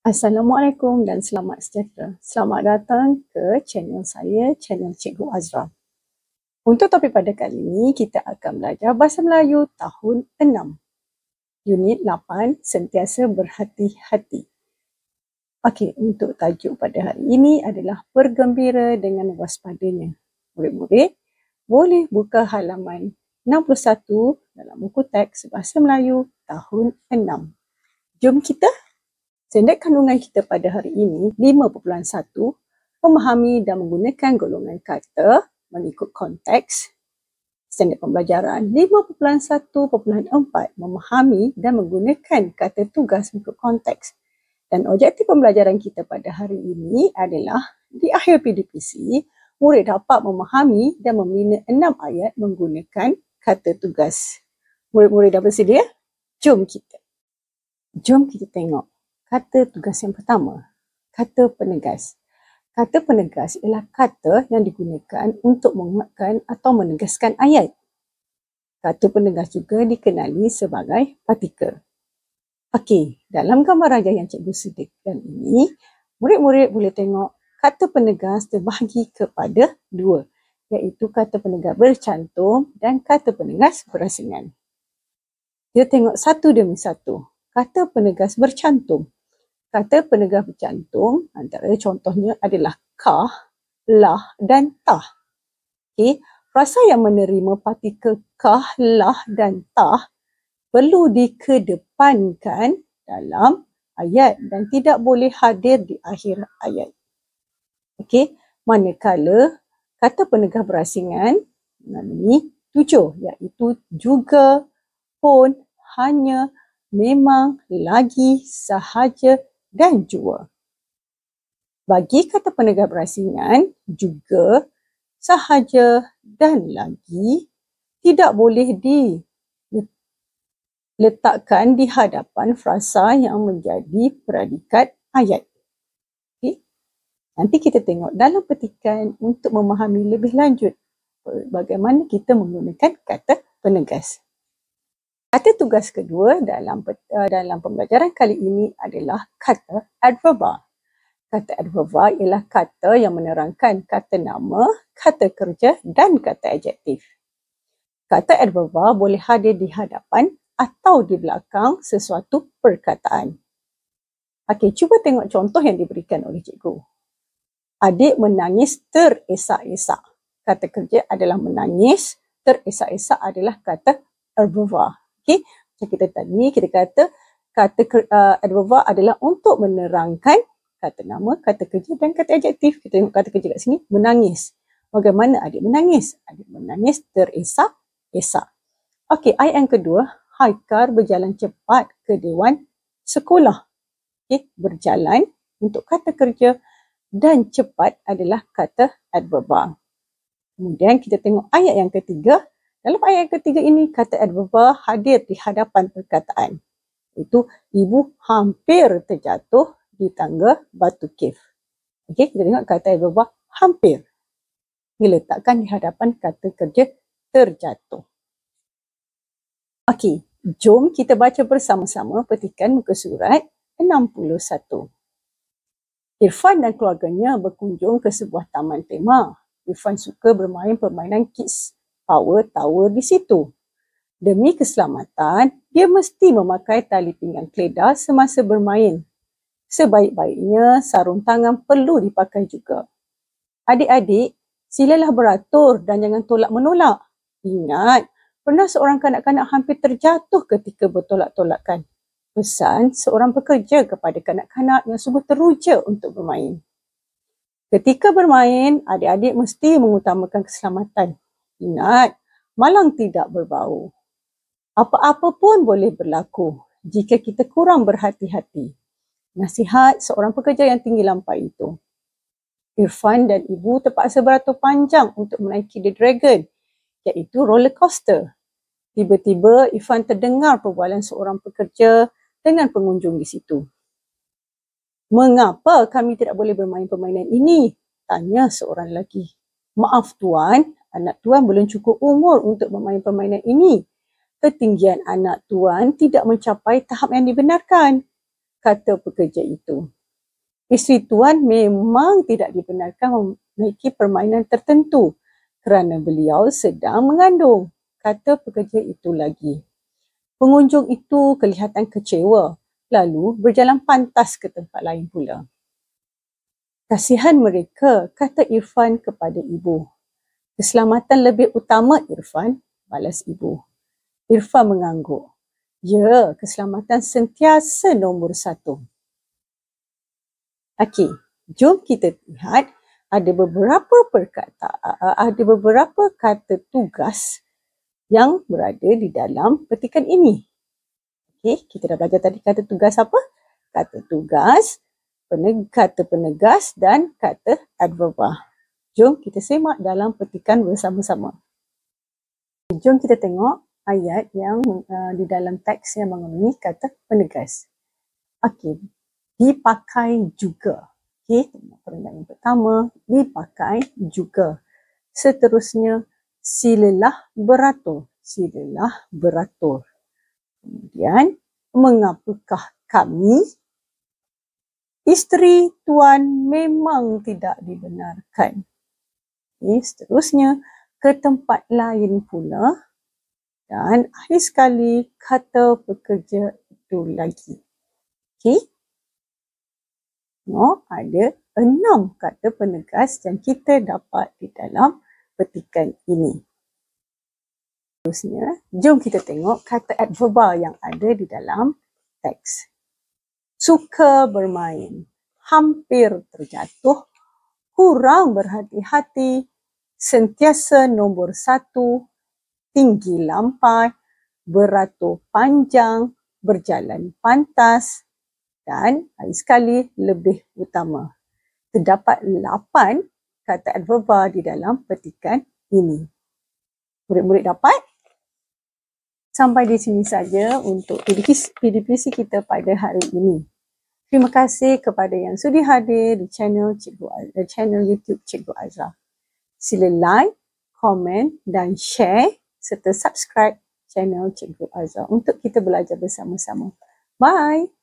Assalamualaikum dan selamat sejahtera. Selamat datang ke channel saya, channel Cikgu Azra. Untuk topik pada kali ini, kita akan belajar Bahasa Melayu tahun 6. Unit 8, Sentiasa Berhati-hati. Okey, untuk tajuk pada hari ini adalah bergembira dengan waspadanya. Murid-murid, boleh buka halaman 61 dalam buku teks Bahasa Melayu tahun 6. Jom kita. Standard kandungan kita pada hari ini 5.1, memahami dan menggunakan golongan kata mengikut konteks. Standard pembelajaran 5.1.4, memahami dan menggunakan kata tugas mengikut konteks. Dan objektif pembelajaran kita pada hari ini adalah di akhir PDPC, murid dapat memahami dan membina 6 ayat menggunakan kata tugas. Murid-murid dah bersedia? Jom kita tengok. Kata tugas yang pertama, kata penegas. Kata penegas ialah kata yang digunakan untuk menguatkan atau menegaskan ayat. Kata penegas juga dikenali sebagai partikel. Okey, dalam gambar raja yang cikgu sediakan ini, murid-murid boleh tengok kata penegas terbahagi kepada dua, iaitu kata penegas bercantum dan kata penegas berasingan. Kita tengok satu demi satu. Kata penegas bercantum. Kata penegas bercantum antara contohnya adalah kah, lah dan tah. Okey, frasa yang menerima partikel kah, lah dan tah perlu dikedepankan dalam ayat dan tidak boleh hadir di akhir ayat. Okey, manakala kata penegas berasingan mengandungi 7, iaitu juga, pun, hanya, memang, lagi, sahaja dan jua. Bagi kata penegas berasingan, juga, sahaja dan lagi tidak boleh diletakkan di hadapan frasa yang menjadi predikat ayat. Okay. Nanti kita tengok dalam petikan untuk memahami lebih lanjut bagaimana kita menggunakan kata penegas. Kata tugas kedua dalam pembelajaran kali ini adalah kata adverba. Kata adverba ialah kata yang menerangkan kata nama, kata kerja dan kata adjektif. Kata adverba boleh hadir di hadapan atau di belakang sesuatu perkataan. Okey, cuba tengok contoh yang diberikan oleh cikgu. Adik menangis teresak-esak. Kata kerja adalah menangis, teresak-esak adalah kata adverba. Okey, macam kita tadi, kita kata adverba adalah untuk menerangkan kata nama, kata kerja dan kata adjektif. Kita tengok kata kerja kat sini, menangis. Bagaimana adik menangis? Adik menangis teresak-esak. Okey, ayat yang kedua, Haikal berjalan cepat ke dewan sekolah. Okey, berjalan untuk kata kerja dan cepat adalah kata adverba. Kemudian kita tengok ayat yang ketiga. Dalam ayat ketiga ini, kata adverba hadir di hadapan perkataan. Itu ibu hampir terjatuh di tangga batu kef. Okey, kita tengok kata adverba hampir diletakkan di hadapan kata kerja terjatuh. Okey, jom kita baca bersama-sama petikan muka surat 61. Irfan dan keluarganya berkunjung ke sebuah taman tema. Irfan suka bermain permainan kids power tower di situ. Demi keselamatan, dia mesti memakai tali pinggang keledar semasa bermain. Sebaik-baiknya, sarung tangan perlu dipakai juga. Adik-adik, silalah beratur dan jangan tolak-menolak. Ingat, pernah seorang kanak-kanak hampir terjatuh ketika bertolak-tolakan. Pesan seorang pekerja kepada kanak-kanak yang sungguh teruja untuk bermain. Ketika bermain, adik-adik mesti mengutamakan keselamatan. Ingat, malang tidak berbau. Apa-apa pun boleh berlaku jika kita kurang berhati-hati. Nasihat seorang pekerja yang tinggi lampai itu. Irfan dan ibu terpaksa beratur panjang untuk menaiki The Dragon, iaitu roller coaster. Tiba-tiba Irfan terdengar perbualan seorang pekerja dengan pengunjung di situ. Mengapa kami tidak boleh bermain permainan ini? Tanya seorang lelaki. Maaf tuan, anak tuan belum cukup umur untuk bermain permainan ini. Ketinggian anak tuan tidak mencapai tahap yang dibenarkan. kata pekerja itu. Isteri tuan memang tidak dibenarkan memiliki permainan tertentu kerana beliau sedang mengandung, kata pekerja itu lagi. Pengunjung itu kelihatan kecewa, lalu berjalan pantas ke tempat lain pula. Kasihan mereka, kata Irfan kepada ibu. Keselamatan lebih utama, Irfan, balas ibu. Irfan mengangguk. Ya, keselamatan sentiasa nombor 1. Okey, jom kita lihat ada beberapa kata tugas yang berada di dalam petikan ini. Okey, kita dah belajar tadi kata tugas apa? Kata tugas, kata penegas dan kata adverba. Jom kita semak dalam petikan bersama-sama. Jom kita tengok ayat yang di dalam teks yang mengandungi kata penegas. Okey, dipakai juga. Okey, perenggan yang pertama, dipakai juga. Seterusnya, silalah beratur. Silalah beratur. Kemudian, mengapakah kami? Isteri tuan memang tidak dibenarkan. Okay, seterusnya, ke tempat lain pula. Dan akhir sekali, kata pekerja itu lagi. Okay. No, ada 6 kata penegas yang kita dapat di dalam petikan ini. Seterusnya, jom kita tengok kata adverba yang ada di dalam teks. Suka bermain, hampir terjatuh, kurang berhati-hati, sentiasa nombor 1, tinggi lampai, beratur panjang, berjalan pantas dan lagi sekali lebih utama. Terdapat 8 kata adverba di dalam petikan ini. Murid-murid dapat? Sampai di sini saja untuk PDPC kita pada hari ini. Terima kasih kepada yang sudi hadir di channel YouTube Cikgu Azra. Sila like, komen dan share serta subscribe channel Cikgu Azra untuk kita belajar bersama-sama. Bye!